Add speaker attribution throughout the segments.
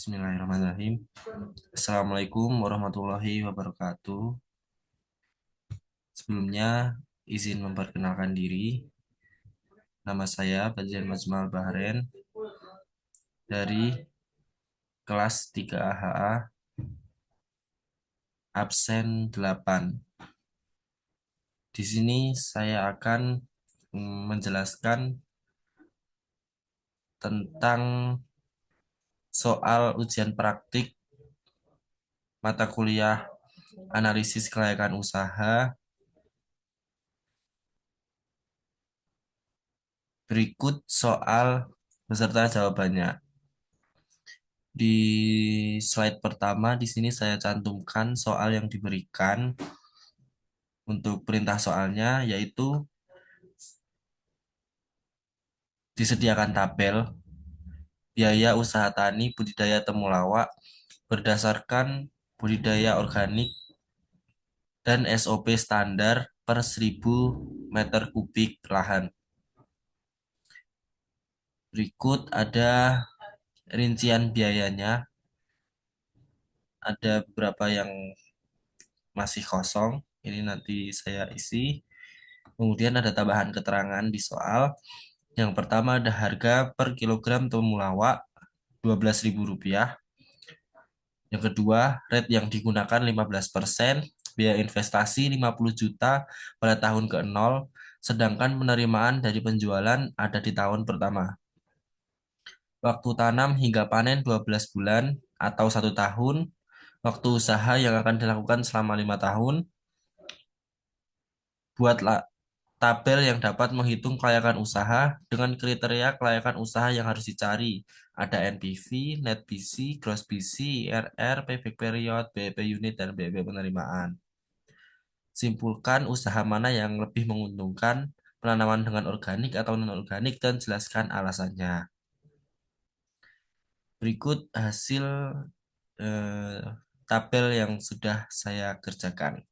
Speaker 1: Bismillahirrahmanirrahim. Assalamualaikum warahmatullahi wabarakatuh. Sebelumnya, izin memperkenalkan diri. Nama saya Fadlian Majmal Bahren dari kelas 3 AHA, absen 8. Di sini saya akan menjelaskan tentang soal ujian praktik mata kuliah analisis kelayakan usaha. Berikut soal beserta jawabannya. Di slide pertama di sini saya cantumkan soal yang diberikan untuk perintah soalnya, yaitu disediakan tabel biaya usaha tani budidaya temulawak berdasarkan budidaya organik dan SOP standar per 1.000 meter kubik lahan. Berikut ada rincian biayanya, ada beberapa yang masih kosong, ini nanti saya isi. Kemudian ada tambahan keterangan di soal. Yang pertama ada harga per kilogram temulawak Rp12.000. Yang kedua, rate yang digunakan 15%, biaya investasi 50 juta pada tahun ke-0, sedangkan penerimaan dari penjualan ada di tahun pertama. Waktu tanam hingga panen 12 bulan atau 1 tahun. Waktu usaha yang akan dilakukan selama 5 tahun. Buatlah tabel yang dapat menghitung kelayakan usaha dengan kriteria kelayakan usaha yang harus dicari. Ada NPV, Net BC, Gross BC, IRR, Payback Period, BEP unit, dan BEP penerimaan. Simpulkan usaha mana yang lebih menguntungkan, penanaman dengan organik atau non-organik, dan jelaskan alasannya. Berikut hasil eh, tabel yang sudah saya kerjakan.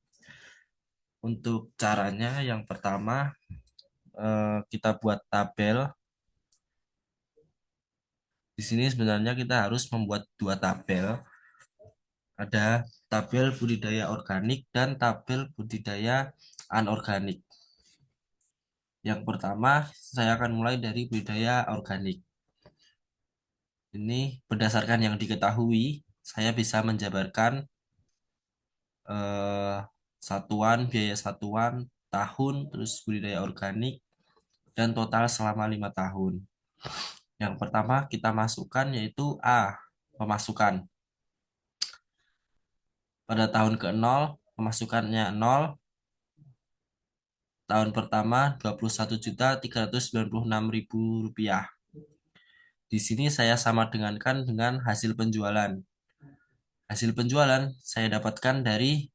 Speaker 1: Untuk caranya, yang pertama kita buat tabel. Di sini sebenarnya kita harus membuat dua tabel. Ada tabel budidaya organik dan tabel budidaya anorganik. Yang pertama, saya akan mulai dari budidaya organik. Ini berdasarkan yang diketahui, saya bisa menjabarkan eh, biaya satuan, tahun, terus budidaya organik, dan total selama 5 tahun. Yang pertama kita masukkan yaitu A, pemasukan. Pada tahun ke-0, pemasukannya 0. Tahun pertama Rp21.396.000. Di sini saya sama dengankan dengan hasil penjualan. Hasil penjualan saya dapatkan dari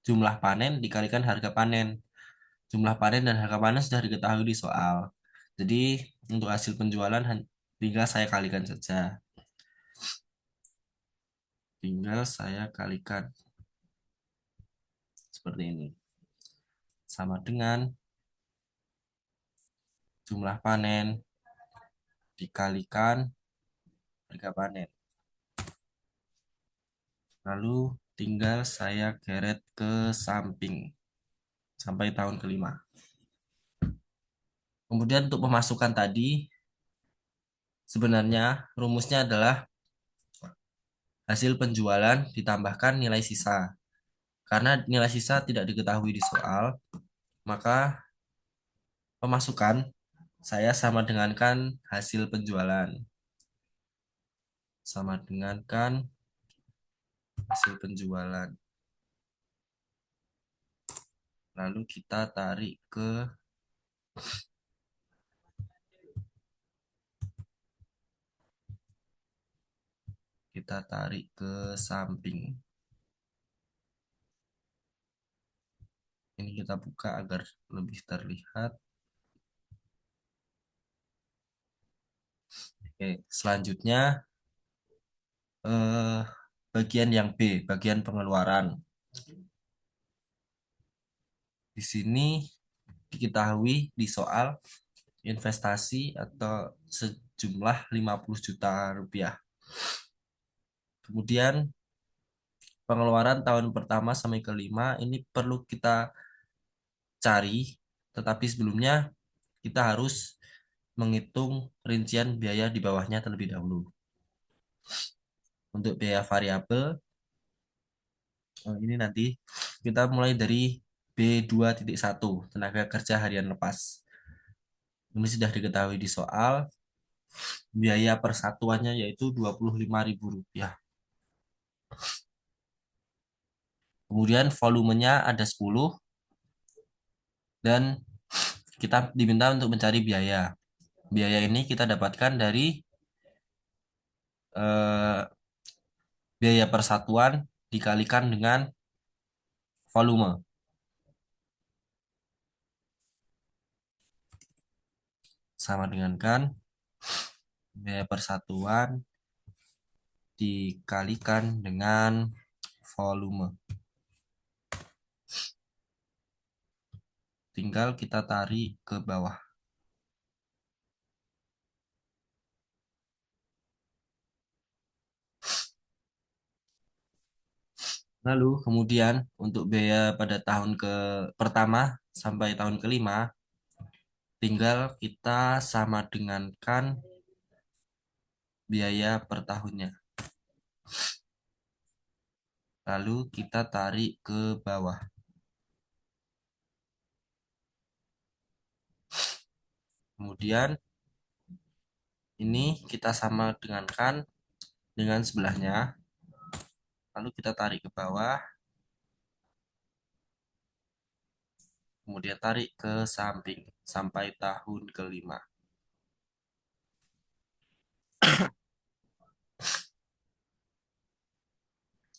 Speaker 1: jumlah panen dikalikan harga panen. Jumlah panen dan harga panen sudah diketahui di soal. Jadi untuk hasil penjualan tinggal saya kalikan saja. Tinggal saya kalikan seperti ini. Sama dengan jumlah panen dikalikan harga panen. Lalu tinggal saya geret ke samping sampai tahun ke-5. Kemudian untuk pemasukan tadi, sebenarnya rumusnya adalah hasil penjualan ditambahkan nilai sisa. Karena nilai sisa tidak diketahui di soal, maka pemasukan saya sama dengankan hasil penjualan. Sama dengankan hasil penjualan. Lalu kita tarik ke samping. Ini kita buka agar lebih terlihat. Oke, selanjutnya bagian yang B, bagian pengeluaran. Di sini diketahui di soal investasi atau sejumlah 50 juta rupiah. Kemudian pengeluaran tahun pertama sampai kelima ini perlu kita cari, tetapi sebelumnya kita harus menghitung rincian biaya di bawahnya terlebih dahulu. Untuk biaya variabel, ini nanti kita mulai dari B2.1, tenaga kerja harian lepas. Ini sudah diketahui di soal, biaya persatuannya yaitu Rp25.000. Kemudian volumenya ada 10 dan kita diminta untuk mencari biaya. Biaya ini kita dapatkan dari eh, biaya persatuan dikalikan dengan volume. Sama dengan kan biaya persatuan dikalikan dengan volume. Tinggal kita tarik ke bawah. Lalu kemudian untuk biaya pada tahun ke pertama sampai tahun kelima, tinggal kita sama dengankan biaya per tahunnya. Lalu kita tarik ke bawah. Kemudian ini kita sama dengankan dengan sebelahnya. Lalu kita tarik ke bawah. Kemudian tarik ke samping sampai tahun kelima.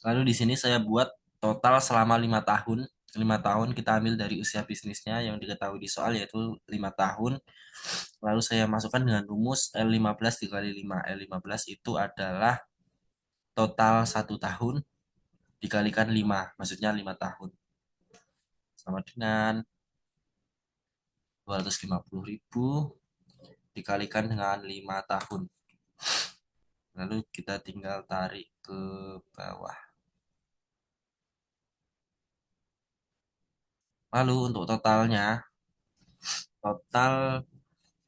Speaker 1: Lalu di sini saya buat total selama 5 tahun. 5 tahun kita ambil dari usia bisnisnya yang diketahui di soal yaitu 5 tahun. Lalu saya masukkan dengan rumus L15 dikali 5. L15 itu adalah total 1 tahun dikalikan 5, maksudnya 5 tahun. Sama dengan 250.000 dikalikan dengan 5 tahun. Lalu kita tinggal tarik ke bawah. Lalu untuk totalnya, total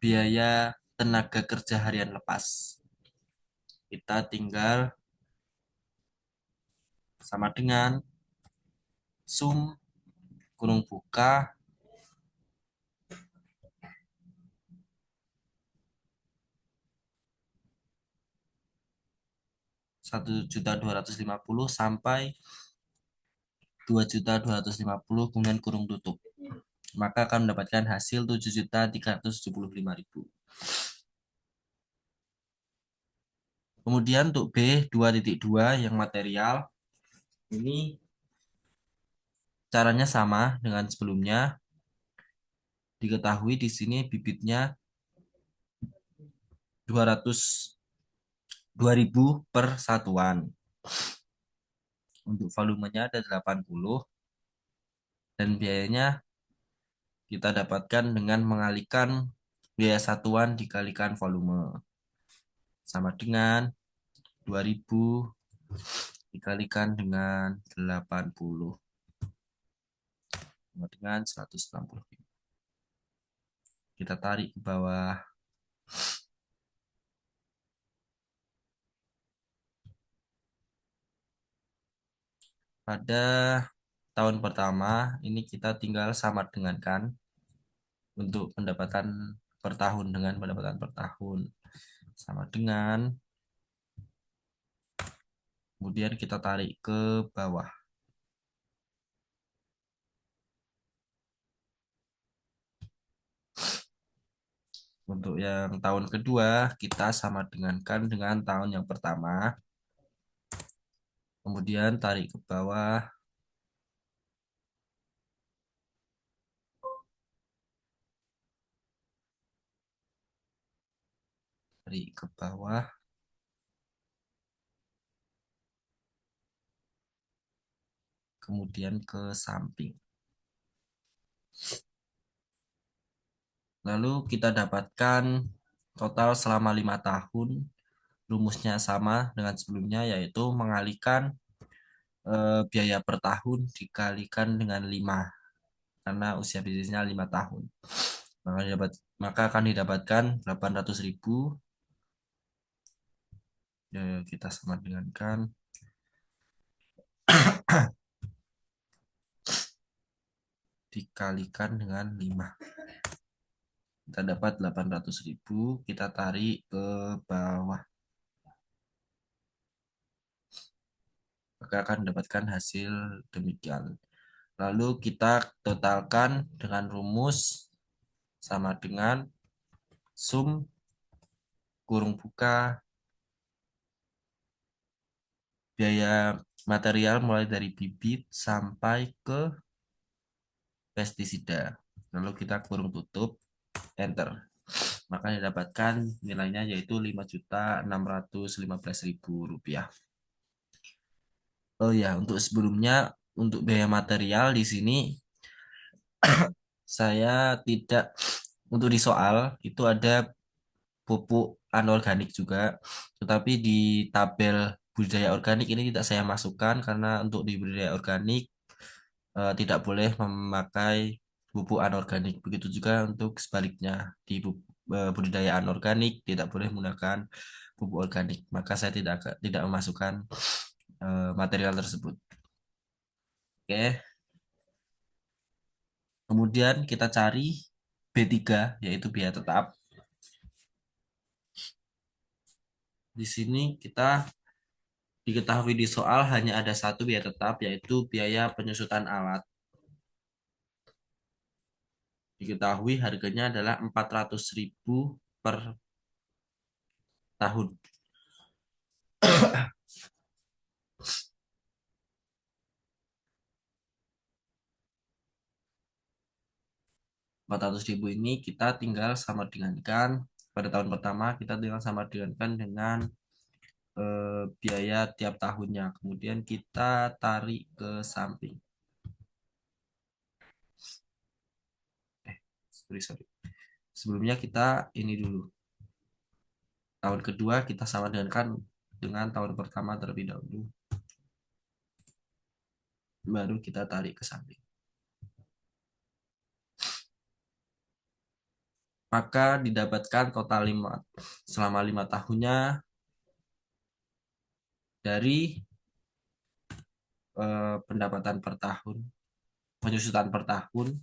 Speaker 1: biaya tenaga kerja harian lepas. Kita tinggal sama dengan sum kurung buka 1.250.000 sampai 2.250.000 kemudian kurung tutup. Maka akan mendapatkan hasil 7.375.000. Kemudian untuk B2.2 yang material, ini caranya sama dengan sebelumnya. Diketahui di sini bibitnya 2.000 per satuan. Untuk volumenya ada 80 dan biayanya kita dapatkan dengan mengalihkan biaya satuan dikalikan volume. Sama dengan 2.000 dikalikan dengan 80 sama dengan 160. Kita tarik ke bawah. Pada tahun pertama ini kita tinggal sama dengan kan untuk pendapatan per tahun dengan pendapatan per tahun sama dengan, kemudian kita tarik ke bawah. Untuk yang tahun kedua kita sama dengankan dengan tahun yang pertama, kemudian tarik ke bawah. Tarik ke bawah. Kemudian ke samping. Lalu kita dapatkan total selama 5 tahun rumusnya sama dengan sebelumnya, yaitu mengalihkan biaya per tahun dikalikan dengan 5 karena usia bisnisnya 5 tahun. Maka akan didapatkan 800.000, ya, kita sama dengankan dikalikan dengan 5. Kita dapat 800.000, kita tarik ke bawah. Maka akan mendapatkan hasil demikian. Lalu kita totalkan dengan rumus sama dengan sum kurung buka biaya material mulai dari bibit sampai ke pestisida. Lalu kita kurung tutup, enter. Maka didapatkan nilainya yaitu 5.615.000 rupiah. Oh ya, untuk sebelumnya, untuk biaya material di sini saya tidak, untuk di soal itu ada pupuk anorganik juga, tetapi di tabel budidaya organik ini tidak saya masukkan karena untuk di budidaya organik tidak boleh memakai pupuk anorganik. Begitu juga untuk sebaliknya di budidaya anorganik tidak boleh menggunakan pupuk organik. Maka saya tidak memasukkan material tersebut. Oke, kemudian kita cari B3 yaitu biaya tetap. Di sini kita diketahui di soal hanya ada satu biaya tetap yaitu biaya penyusutan alat. Diketahui harganya adalah 400.000 per tahun. 400.000 ini kita tinggal sama dengankan pada tahun pertama, kita tinggal sama dengankan dengan biaya tiap tahunnya. Kemudian kita tarik ke samping. Sorry. Sebelumnya kita ini dulu. Tahun kedua kita sama dengan tahun pertama terlebih dahulu. Baru kita tarik ke samping. Maka didapatkan total 5 selama 5 tahunnya dari pendapatan per tahun, penyusutan per tahun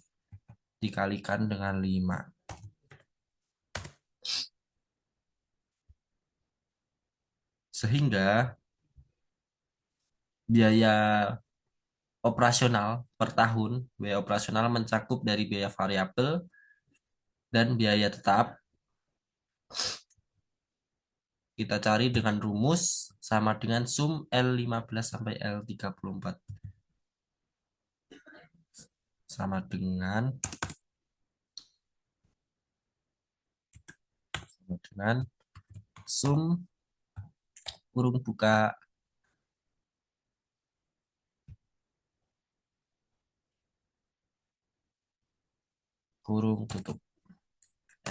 Speaker 1: dikalikan dengan 5. Sehingga biaya operasional per tahun, biaya operasional mencakup dari biaya variabel dan biaya tetap. Kita cari dengan rumus sama dengan sum L15 sampai L34. Sama dengan sum kurung buka kurung tutup,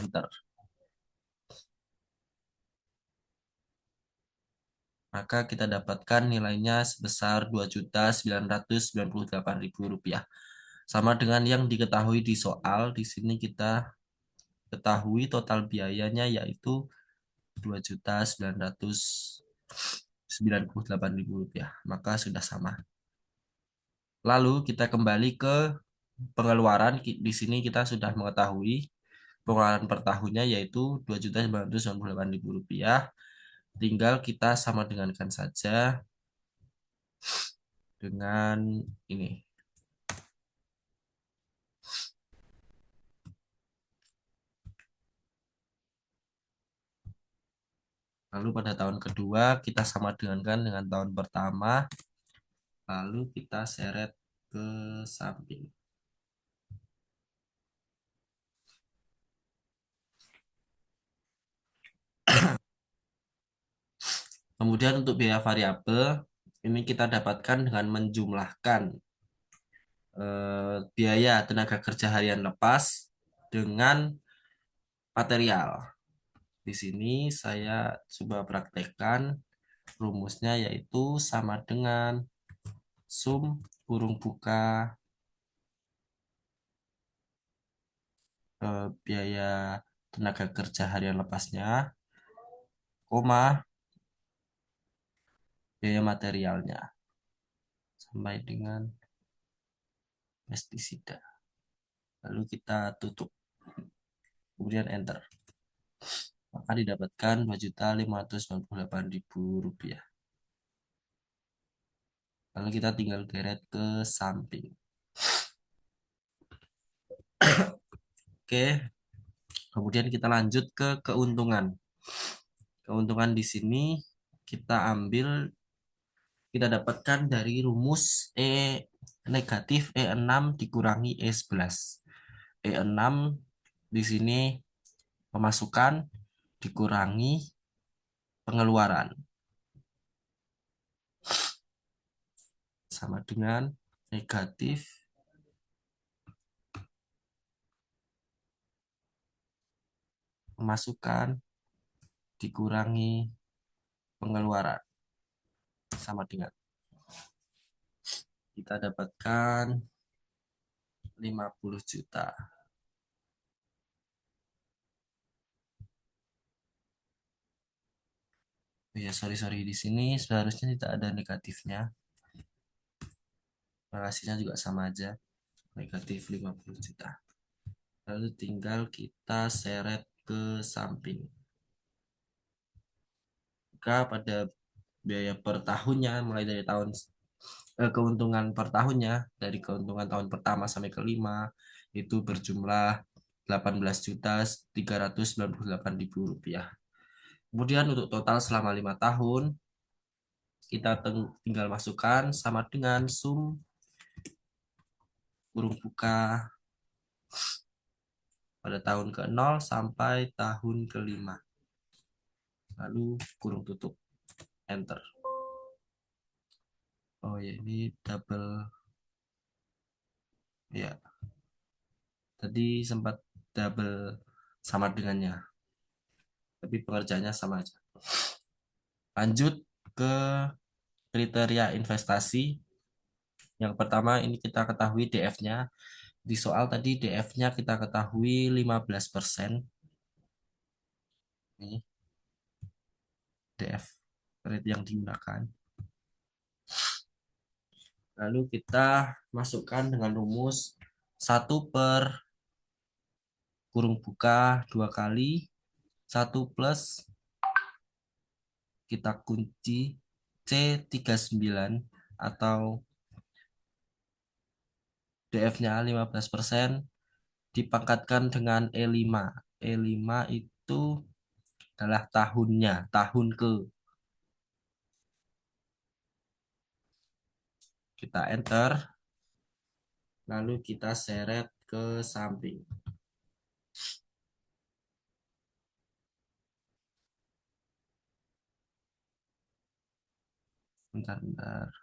Speaker 1: enter. Maka kita dapatkan nilainya sebesar 2.998.000 rupiah. Sama dengan yang diketahui di soal, di sini kita ketahui total biayanya yaitu 2.998.000 rupiah. Maka sudah sama. Lalu kita kembali ke pengeluaran. Di sini kita sudah mengetahui pengeluaran per tahunnya yaitu 2.998.000 rupiah. Tinggal kita sama dengankan saja dengan ini. Lalu pada tahun kedua kita sama dengan tahun pertama. Lalu kita seret ke samping. Kemudian untuk biaya variabel ini kita dapatkan dengan menjumlahkan biaya tenaga kerja harian lepas dengan material. Di sini saya coba praktekkan rumusnya, yaitu sama dengan sum kurung buka biaya tenaga kerja harian lepasnya, koma biaya materialnya sampai dengan pestisida. Lalu kita tutup, kemudian enter. Maka didapatkan 2.598.000 rupiah. Lalu kita tinggal geret ke samping. Oke, kemudian kita lanjut ke keuntungan. Keuntungan di sini kita ambil, kita dapatkan dari rumus negatif E6 dikurangi E11. E6 di sini pemasukan dikurangi pengeluaran, sama dengan negatif pemasukan dikurangi pengeluaran, sama dengan kita dapatkan 50 juta. Oh ya, sorry, di sini seharusnya tidak ada negatifnya. Relasinya juga sama aja, negatif 50 juta. Lalu tinggal kita seret ke samping. Maka pada biaya per tahunnya, mulai dari keuntungan per tahunnya, dari keuntungan tahun pertama sampai kelima, itu berjumlah 18.398.000 rupiah. Kemudian untuk total selama 5 tahun, kita tinggal masukkan sama dengan sum kurung buka pada tahun ke-0 sampai tahun ke-5. Lalu kurung tutup, enter. Oh ya, ini double. Ya, tadi sempat double sama dengannya, tapi pengerjaannya sama aja. Lanjut ke kriteria investasi. Yang pertama ini kita ketahui DF-nya. Di soal tadi DF-nya kita ketahui 15%. Ini DF rate yang digunakan. Lalu kita masukkan dengan rumus 1 per kurung buka 2 kali 1 plus kita kunci C39 atau DF-nya 15% dipangkatkan dengan E5. E5 itu adalah tahunnya, tahun ke. Kita enter, lalu kita seret ke samping. Bentar.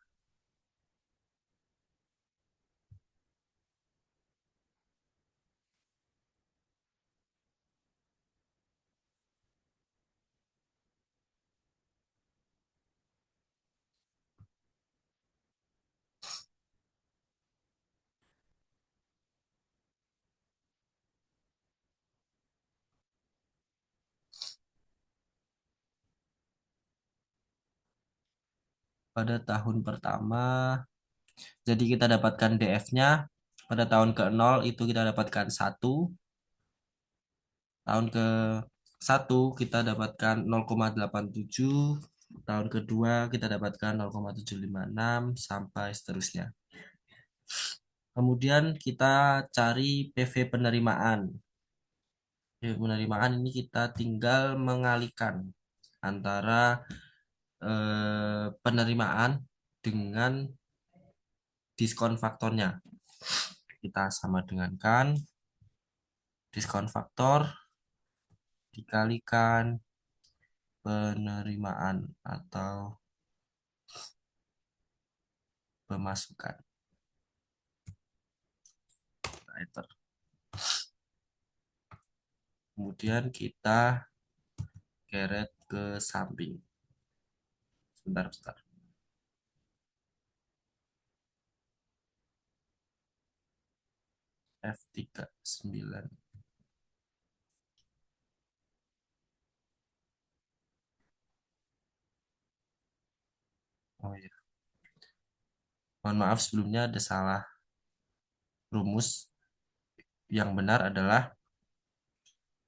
Speaker 1: Pada tahun pertama, jadi kita dapatkan DF-nya. Pada tahun ke-0 itu kita dapatkan 1. Tahun ke-1 kita dapatkan 0,87. Tahun kedua kita dapatkan 0,756 sampai seterusnya. Kemudian kita cari PV penerimaan. PV penerimaan ini kita tinggal mengalihkan antara penerimaan dengan diskon faktornya. Kita sama dengankan diskon faktor dikalikan penerimaan atau pemasukan. Kemudian kita Geret ke samping. Sebentar, sebentar. F39. Oh iya. Mohon maaf sebelumnya ada salah rumus. Yang benar adalah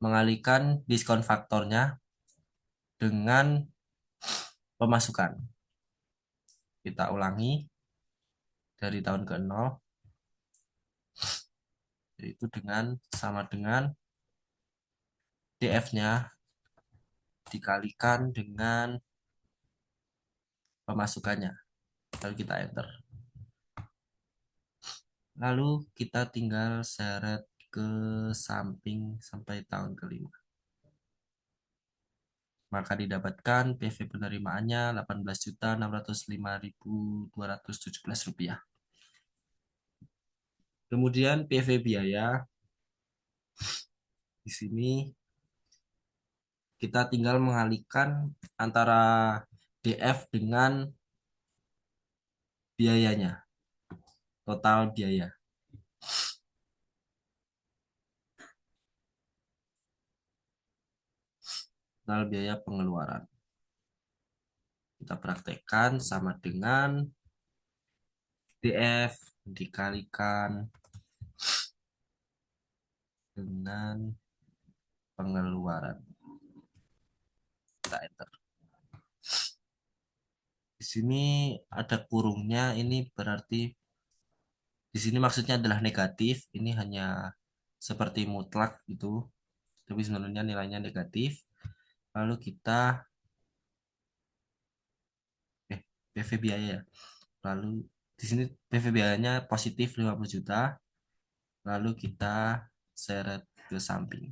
Speaker 1: mengalihkan diskon faktornya dengan pemasukan. Kita ulangi dari tahun ke nol, yaitu dengan sama dengan DF-nya dikalikan dengan pemasukannya. Lalu kita enter. Lalu kita tinggal seret ke samping sampai tahun kelima. Maka didapatkan PV penerimaannya 18.605.217 rupiah. Kemudian PV biaya di sini kita tinggal mengalihkan antara DF dengan biayanya, total biaya. Total biaya pengeluaran. Kita praktekkan sama dengan DF dikalikan dengan pengeluaran. Kita enter. Di sini ada kurungnya, ini berarti di sini maksudnya adalah negatif. Ini hanya seperti mutlak gitu, tapi sebenarnya nilainya negatif. Lalu kita PV biaya ya. Lalu di sini PV biayanya positif 50 juta. Lalu kita seret ke samping.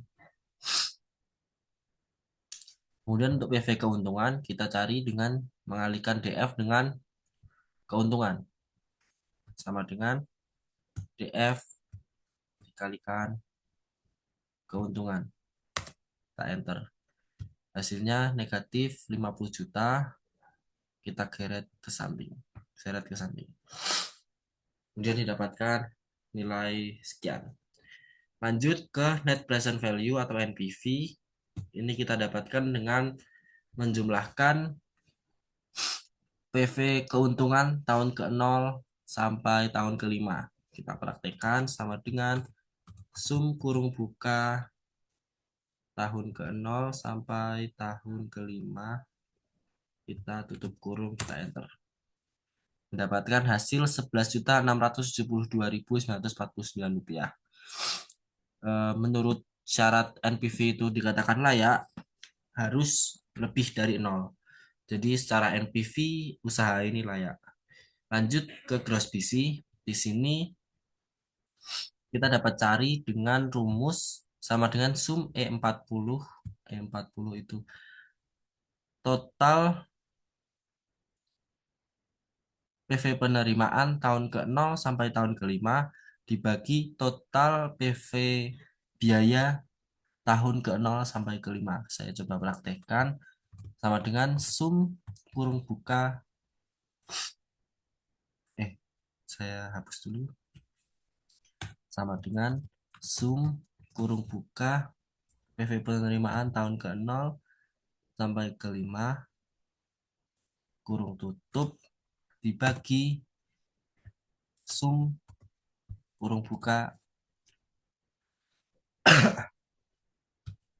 Speaker 1: Kemudian untuk PV keuntungan kita cari dengan mengalihkan DF dengan keuntungan. Sama dengan DF dikalikan keuntungan. Kita enter. Hasilnya negatif 50 juta. Kita geret ke samping. Seret ke samping. Kemudian didapatkan nilai sekian. Lanjut ke net present value atau NPV. Ini kita dapatkan dengan menjumlahkan PV keuntungan tahun ke-0 sampai tahun ke-5. Kita praktekkan sama dengan sum kurung buka tahun ke-0 sampai tahun ke-5. Kita tutup kurung, kita enter. Mendapatkan hasil 11.672.949 rupiah. Menurut syarat NPV itu dikatakan layak, harus lebih dari 0. Jadi secara NPV usaha ini layak. Lanjut ke gross BC. Di sini kita dapat cari dengan rumus sama dengan sum E40. E40 itu total PV penerimaan tahun ke-0 sampai tahun ke-5 dibagi total PV biaya tahun ke-0 sampai ke-5. Saya coba praktekkan sama dengan sum kurung buka. Saya hapus dulu. Sama dengan sum kurung buka PV penerimaan tahun ke-0 sampai ke-5 kurung tutup dibagi sum kurung buka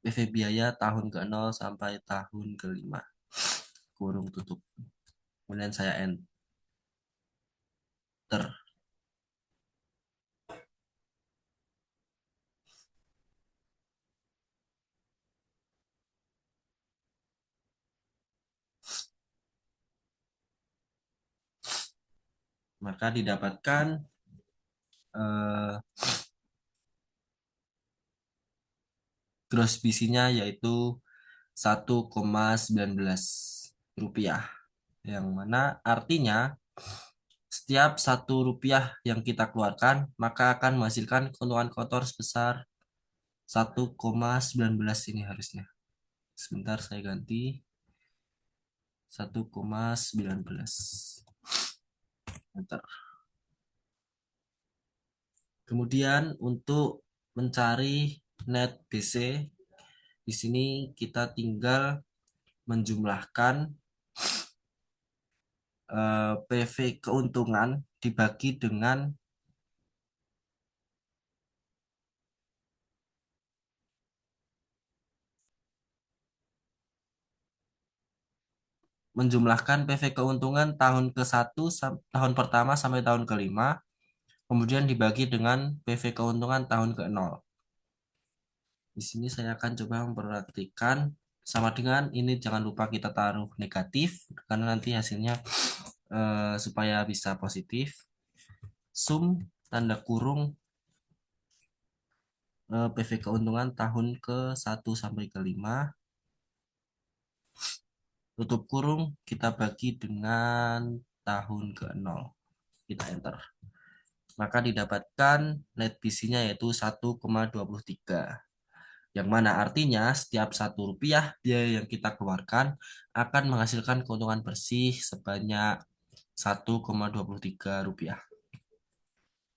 Speaker 1: PV biaya tahun ke-0 sampai tahun ke-5 kurung tutup. Kemudian saya enter. Maka didapatkan eh, gross BC-nya yaitu 1,19 rupiah. Yang mana artinya setiap 1 rupiah yang kita keluarkan maka akan menghasilkan keuntungan kotor sebesar 1,19 ini harusnya. Sebentar saya ganti 1,19. Bentar. Kemudian untuk mencari net BC, di sini kita tinggal menjumlahkan PV keuntungan dibagi dengan PV keuntungan tahun ke-1 tahun pertama sampai tahun kelima, kemudian dibagi dengan PV keuntungan tahun ke-0. Di sini saya akan coba memperhatikan sama dengan ini, jangan lupa kita taruh negatif karena nanti hasilnya supaya bisa positif. Sum tanda kurung PV keuntungan tahun ke-1 sampai ke-5, tutup kurung, kita bagi dengan tahun ke-0. Kita enter. Maka didapatkan net BC-nya yaitu 1,23. Yang mana artinya setiap Rp1 biaya yang kita keluarkan akan menghasilkan keuntungan bersih sebanyak Rp1,23.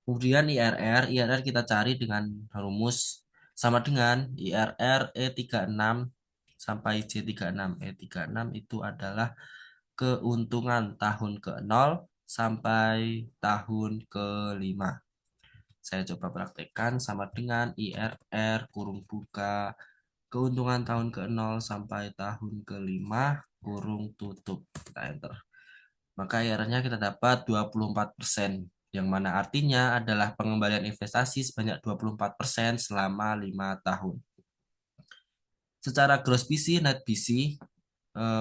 Speaker 1: Kemudian IRR kita cari dengan rumus sama dengan IRR E36 sampai C36. E36 itu adalah keuntungan tahun ke-0 sampai tahun ke-5. Saya coba praktekkan sama dengan IRR kurung buka keuntungan tahun ke-0 sampai tahun ke-5 kurung tutup. Kita enter. Maka IRR-nya kita dapat 24%, yang mana artinya adalah pengembalian investasi sebanyak 24% selama 5 tahun. Secara gross BC, net BC,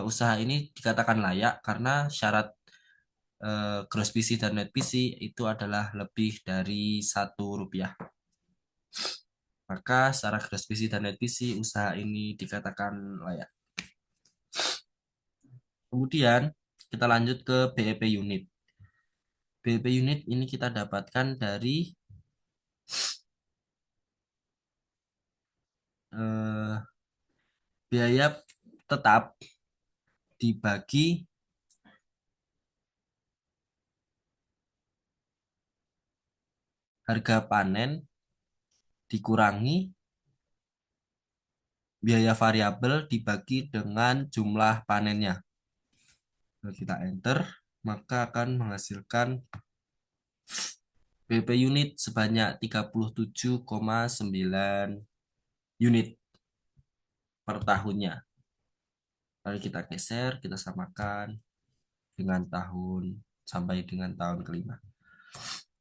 Speaker 1: usaha ini dikatakan layak karena syarat gross BC dan net BC itu adalah lebih dari Rp1. Maka secara gross BC dan net BC usaha ini dikatakan layak. Kemudian kita lanjut ke BEP unit. BEP unit ini kita dapatkan dari biaya tetap dibagi harga panen dikurangi biaya variabel dibagi dengan jumlah panennya. Kalau kita enter, maka akan menghasilkan BP unit sebanyak 37,9 unit per tahunnya. Lalu kita geser, kita samakan dengan tahun sampai dengan tahun kelima.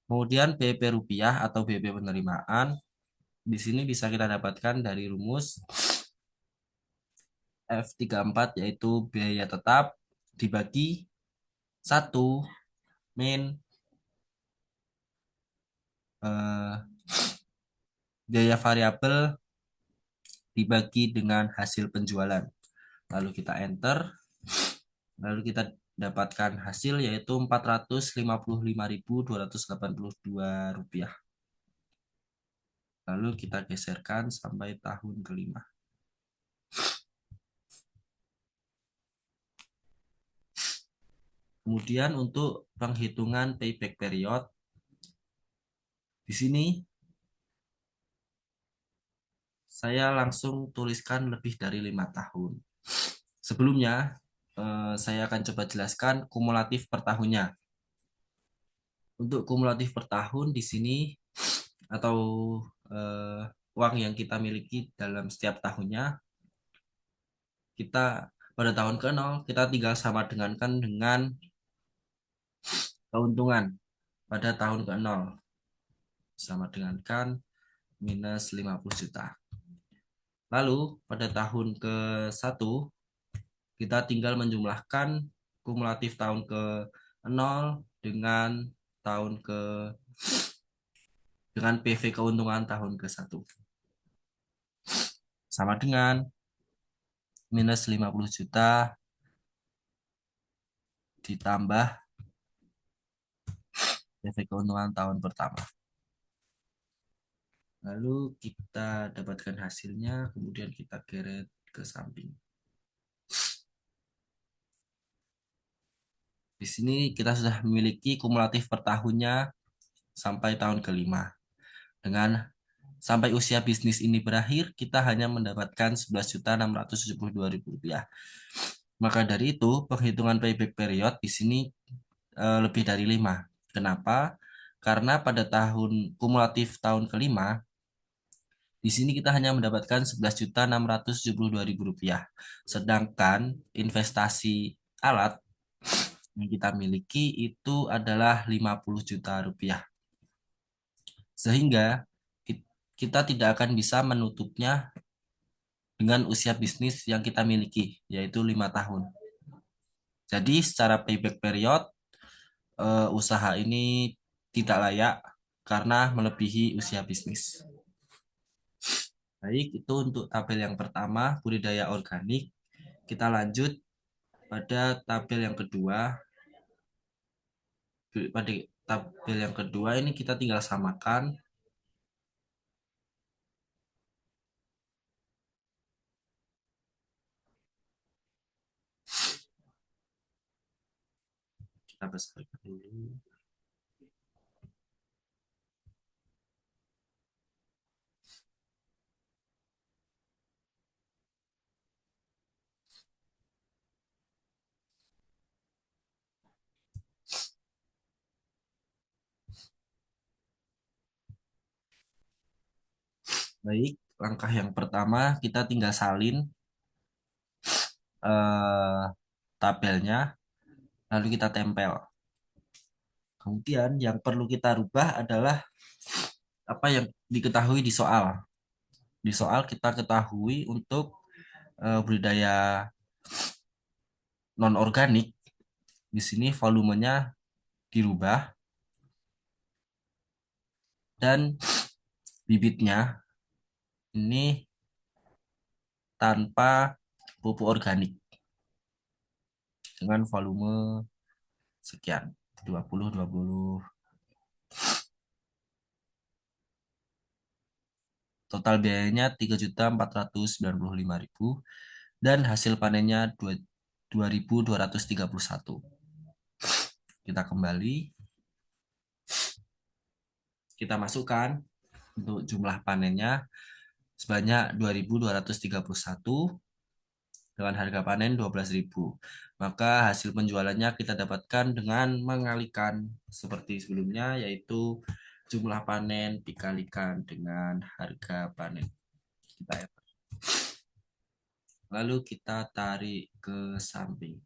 Speaker 1: Kemudian BP rupiah atau BP penerimaan di sini bisa kita dapatkan dari rumus F34, yaitu biaya tetap dibagi 1 min biaya variabel dibagi dengan hasil penjualan. Lalu kita enter. Lalu kita dapatkan hasil yaitu Rp455.282. Lalu kita geserkan sampai tahun kelima. Kemudian untuk penghitungan payback period, di sini saya langsung tuliskan lebih dari 5 tahun. Sebelumnya, saya akan coba jelaskan kumulatif per tahunnya. Untuk kumulatif per tahun di sini atau uang yang kita miliki dalam setiap tahunnya, kita pada tahun ke-0 kita tinggal sama dengankan dengan keuntungan pada tahun ke-0, sama dengankan minus 50 juta. Lalu pada tahun ke-1 kita tinggal menjumlahkan kumulatif tahun ke-0 dengan tahun ke dengan PV keuntungan tahun ke-1. Sama dengan minus 50 juta ditambah PV keuntungan tahun pertama. Lalu kita dapatkan hasilnya, kemudian kita geret ke samping. Di sini kita sudah memiliki kumulatif per tahunnya sampai tahun kelima. Dengan sampai usia bisnis ini berakhir, kita hanya mendapatkan 11.672.000 rupiah. Maka dari itu, penghitungan payback period di sini lebih dari 5. Kenapa? Karena pada tahun kumulatif tahun kelima, di sini kita hanya mendapatkan 11.672.000 rupiah. Sedangkan investasi alat yang kita miliki itu adalah 50 juta rupiah. Sehingga kita tidak akan bisa menutupnya dengan usia bisnis yang kita miliki, yaitu 5 tahun. Jadi secara payback period, usaha ini tidak layak karena melebihi usia bisnis. Baik, itu untuk tabel yang pertama, budidaya organik. Kita lanjut pada tabel yang kedua. Pada tabel yang kedua ini kita tinggal samakan. Kita besarkan dulu. Baik, langkah yang pertama kita tinggal salin eh, tabelnya, lalu kita tempel. Kemudian yang perlu kita rubah adalah apa yang diketahui di soal. Di soal kita ketahui untuk budidaya non organik. Di sini volumenya dirubah dan bibitnya ini tanpa pupuk organik dengan volume sekian, 20. Total biayanya 3.495.000 dan hasil panennya 2.231. Kita kembali, kita masukkan untuk jumlah panennya sebanyak 2.231 dengan harga panen 12.000. Maka hasil penjualannya kita dapatkan dengan mengalikan seperti sebelumnya, yaitu jumlah panen dikalikan dengan harga panen. Kita lalu kita tarik ke samping.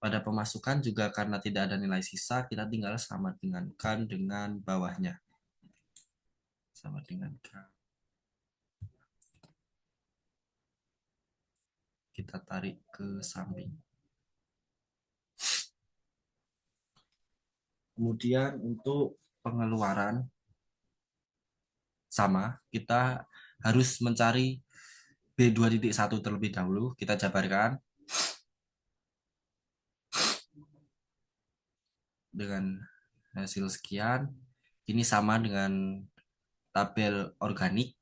Speaker 1: Pada pemasukan juga karena tidak ada nilai sisa, kita tinggal sama dengankan dengan bawahnya. Sama dengan K. Kita tarik ke samping. Kemudian untuk pengeluaran sama, kita harus mencari B2.1 terlebih dahulu. Kita jabarkan dengan hasil sekian. Ini sama dengan tabel organik,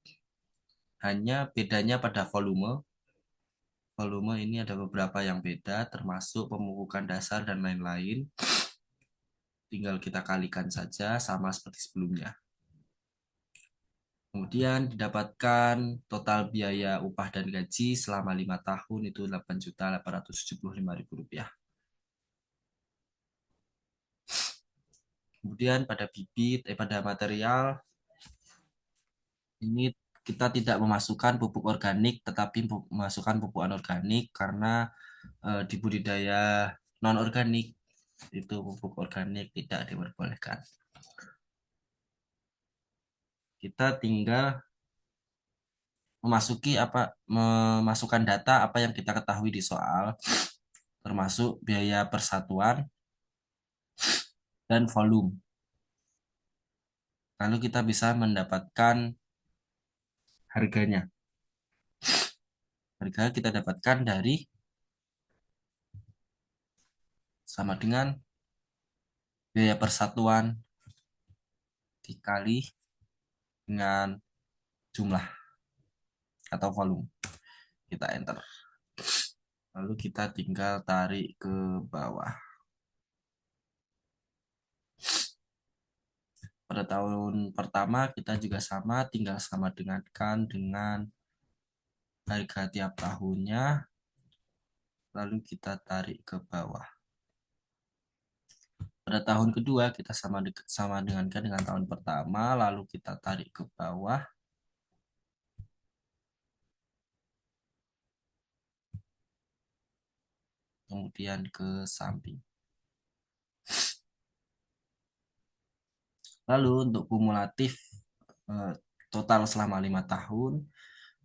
Speaker 1: hanya bedanya pada volume. Volume ini ada beberapa yang beda, termasuk pemupukan dasar dan lain-lain. Tinggal kita kalikan saja sama seperti sebelumnya. Kemudian didapatkan total biaya upah dan gaji selama 5 tahun itu 8.875.000 rupiah. Kemudian pada pada material ini kita tidak memasukkan pupuk organik, tetapi memasukkan pupuk anorganik karena di budidaya non organik itu pupuk organik tidak diperbolehkan. Kita tinggal memasukkan data apa yang kita ketahui di soal, termasuk biaya persatuan dan volume. Lalu kita bisa mendapatkan harganya. Harga kita dapatkan dari sama dengan biaya persatuan dikali dengan jumlah atau volume. Kita enter. Lalu kita tinggal tarik ke bawah. Pada tahun pertama kita juga sama, tinggal sama dengankan dengan harga tiap tahunnya, lalu kita tarik ke bawah. Pada tahun kedua kita sama dengankan dengan tahun pertama, lalu kita tarik ke bawah, kemudian ke samping. Lalu untuk kumulatif total selama 5 tahun,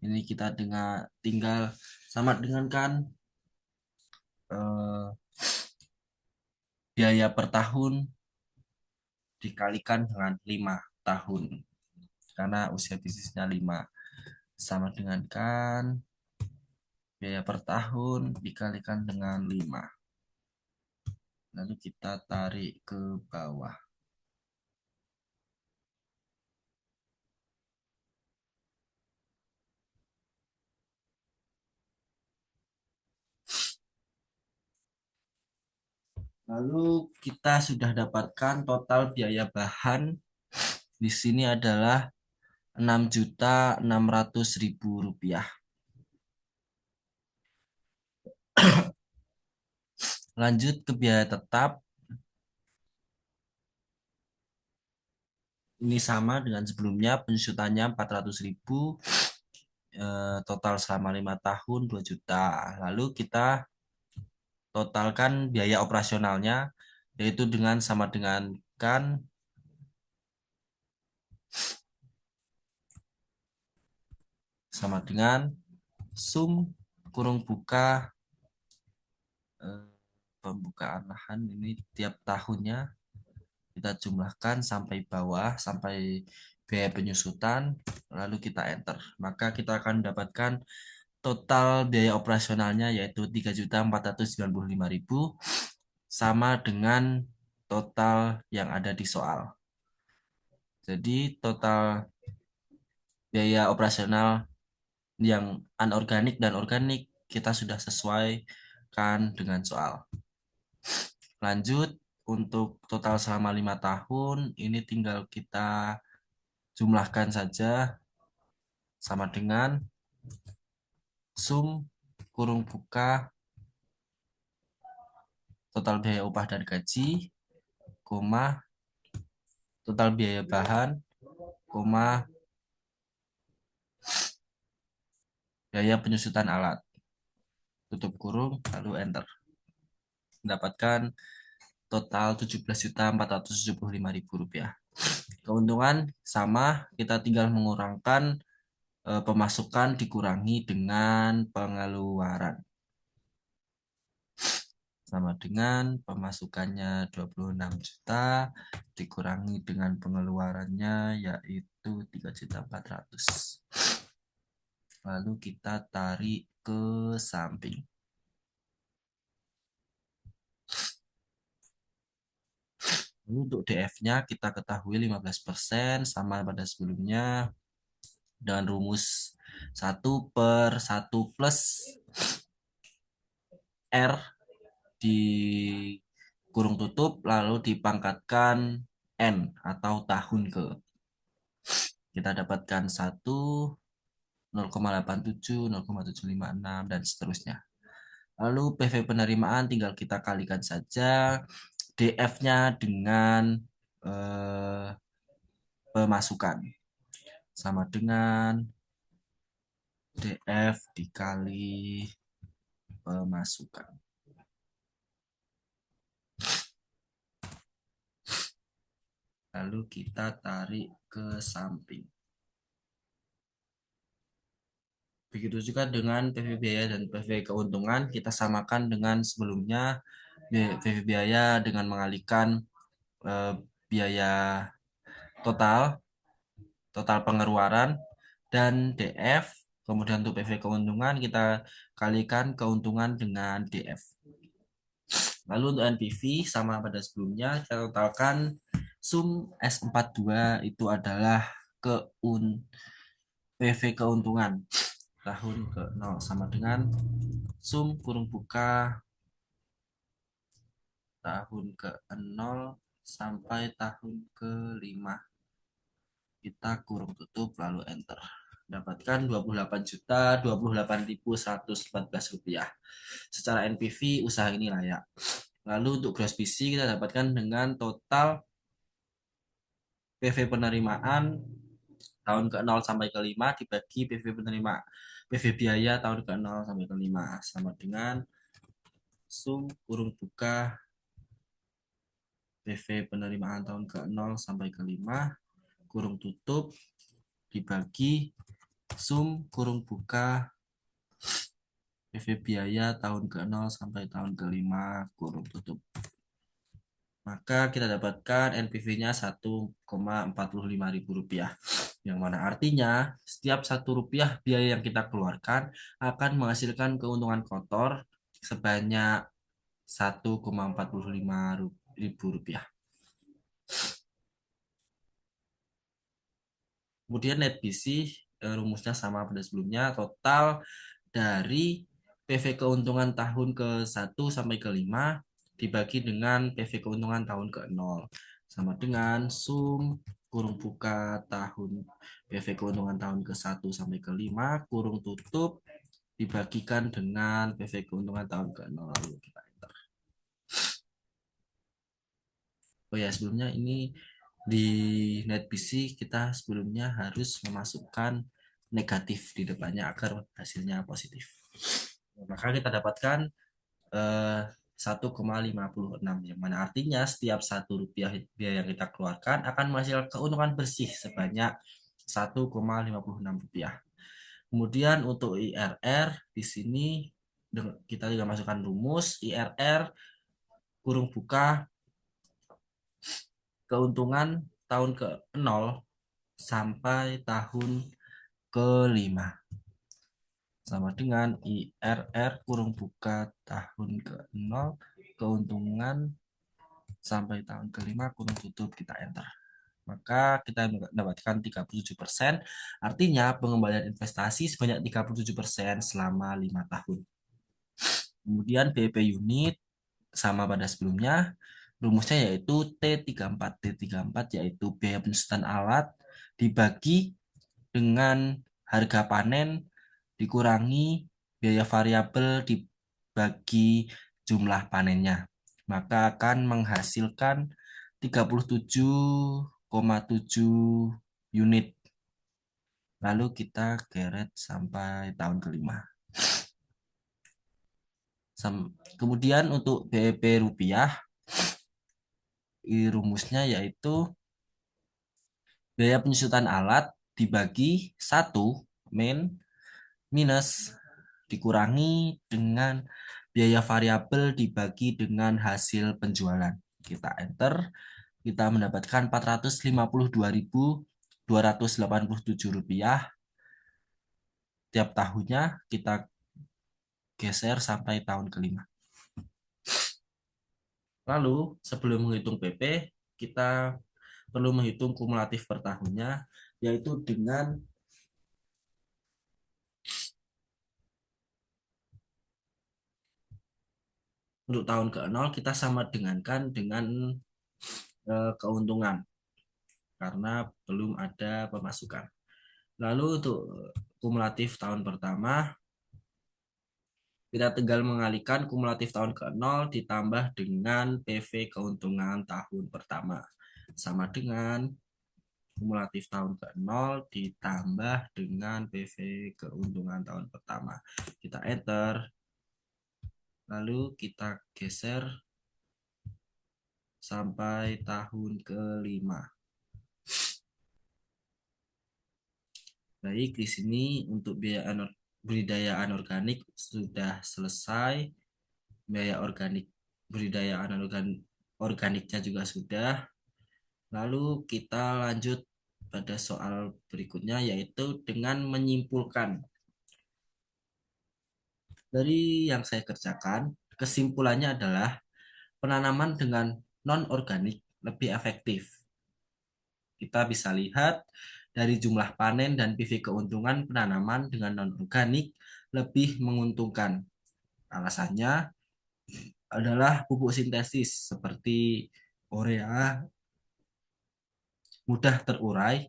Speaker 1: ini kita tinggal sama dengankan eh, biaya per tahun dikalikan dengan 5 tahun. Karena usia bisnisnya 5. Sama dengankan biaya per tahun dikalikan dengan 5. Lalu kita tarik ke bawah. Lalu kita sudah dapatkan total biaya bahan di sini adalah 6.600.000 rupiah. Lanjut ke biaya tetap. Ini sama dengan sebelumnya, penyusutannya 400.000, total selama 5 tahun 2 juta. Lalu kita totalkan biaya operasionalnya, yaitu dengan sama dengan kan sama dengan sum kurung buka pembukaan lahan ini tiap tahunnya kita jumlahkan sampai bawah, sampai biaya penyusutan, lalu kita enter. Maka kita akan mendapatkan total biaya operasionalnya yaitu 3.495.000 sama dengan total yang ada di soal. Jadi total biaya operasional yang anorganik dan organik kita sudah sesuaikan dengan soal. Lanjut, untuk total selama 5 tahun, ini tinggal kita jumlahkan saja sama dengan sum kurung buka total biaya upah dan gaji, koma total biaya bahan, koma biaya penyusutan alat. Tutup kurung, lalu enter. Mendapatkan total 17.475.000 rupiah. Keuntungan sama, kita tinggal mengurangkan pemasukan dikurangi dengan pengeluaran. Sama dengan pemasukannya 26 juta dikurangi dengan pengeluarannya yaitu 3.400. Lalu kita tarik ke samping. Lalu untuk DF-nya kita ketahui 15% sama pada sebelumnya dengan rumus 1/1 plus R di kurung tutup lalu dipangkatkan N atau tahun ke. Kita dapatkan 1, 0,87, 0,756 dan seterusnya. Lalu PV penerimaan tinggal kita kalikan saja DF-nya dengan pemasukan. Sama dengan DF dikali pemasukan. Lalu kita tarik ke samping. Begitu juga dengan PV biaya dan PV keuntungan, kita samakan dengan sebelumnya. PV biaya dengan mengalihkan biaya total, total pengeluaran, dan DF. Kemudian untuk PV keuntungan, kita kalikan keuntungan dengan DF. Lalu untuk NPV, sama pada sebelumnya, kita totalkan sum S42 itu adalah keun PV keuntungan tahun ke nol sama dengan sum kurung buka tahun ke nol sampai tahun ke 5. Kita kurung tutup lalu enter. Dapatkan 28.028.114 rupiah. Secara NPV usaha ini layak. Lalu untuk gross PC kita dapatkan dengan total PV penerimaan tahun ke 0 sampai ke 5 dibagi PV biaya tahun ke 0 sampai ke 5 sama dengan sum kurung buka PV penerimaan tahun ke 0 sampai ke 5 kurung tutup dibagi sum kurung buka PV biaya tahun ke 0 sampai tahun ke 5 kurung tutup. Maka kita dapatkan NPV-nya Rp1,45.000. Yang mana artinya setiap Rp1 biaya yang kita keluarkan akan menghasilkan keuntungan kotor sebanyak Rp1,45.000. Kemudian net BC rumusnya sama pada sebelumnya. Total dari PV keuntungan tahun ke 1 sampai ke 5 dibagi dengan PV keuntungan tahun ke 0 sama dengan sum kurung buka tahun PV keuntungan tahun ke 1 sampai ke 5 kurung tutup dibagikan dengan PV keuntungan tahun ke 0 lalu kita enter. Oh ya, sebelumnya ini di NetBC kita sebelumnya harus memasukkan negatif di depannya agar hasilnya positif. Maka kita dapatkan 1,56 yang mana artinya setiap Rp1 biaya yang kita keluarkan akan menghasilkan keuntungan bersih sebanyak Rp1,56. Kemudian untuk IRR di sini kita juga masukkan rumus IRR kurung buka keuntungan tahun ke 0 sampai tahun ke 5 sama dengan IRR kurung buka tahun ke 0 keuntungan sampai tahun ke 5 kurung tutup kita enter. Maka kita mendapatkan 37%, artinya pengembalian investasi sebanyak 37% selama 5 tahun. Kemudian BEP unit sama pada sebelumnya, rumusnya yaitu T34. T34 yaitu biaya penyusutan alat dibagi dengan harga panen dikurangi biaya variabel dibagi jumlah panennya. Maka akan menghasilkan 37,7 unit. Lalu kita geret sampai tahun ke-5. Kemudian untuk BEP rupiah, rumusnya yaitu biaya penyusutan alat dibagi 1 min minus dikurangi dengan biaya variabel dibagi dengan hasil penjualan. Kita enter, kita mendapatkan Rp452.287 tiap tahunnya. Kita geser sampai tahun ke-5. Lalu sebelum menghitung PP, kita perlu menghitung kumulatif per tahunnya, yaitu dengan untuk tahun ke-0 kita sama dengankan dengan keuntungan karena belum ada pemasukan. Lalu untuk kumulatif tahun pertama, kita tinggal mengalihkan kumulatif tahun ke-0 ditambah dengan PV keuntungan tahun pertama. Sama dengan kumulatif tahun ke-0 ditambah dengan PV keuntungan tahun pertama. Kita enter. Lalu kita geser sampai tahun ke-5. Baik, di sini untuk biaya budidaya anorganik sudah selesai. Biaya organik budidaya organiknya juga sudah. Lalu kita lanjut pada soal berikutnya yaitu dengan menyimpulkan. Dari yang saya kerjakan, kesimpulannya adalah penanaman dengan non-organik lebih efektif. Kita bisa lihat dari jumlah panen dan PV keuntungan penanaman dengan non-organik lebih menguntungkan. Alasannya adalah pupuk sintesis seperti urea mudah terurai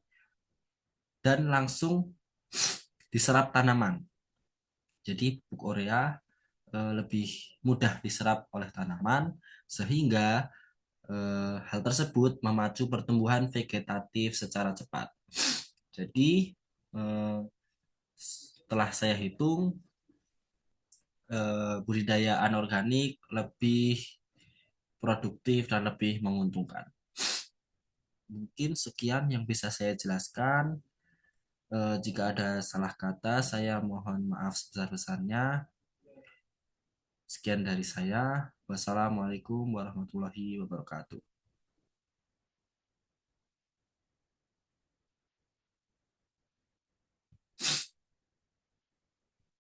Speaker 1: dan langsung diserap tanaman. Jadi pupuk urea lebih mudah diserap oleh tanaman sehingga hal tersebut memacu pertumbuhan vegetatif secara cepat. Jadi eh, setelah saya hitung budidaya anorganik lebih produktif dan lebih menguntungkan. Mungkin sekian yang bisa saya jelaskan. Jika ada salah kata, saya mohon maaf sebesar-besarnya. Sekian dari saya. Wassalamualaikum warahmatullahi wabarakatuh.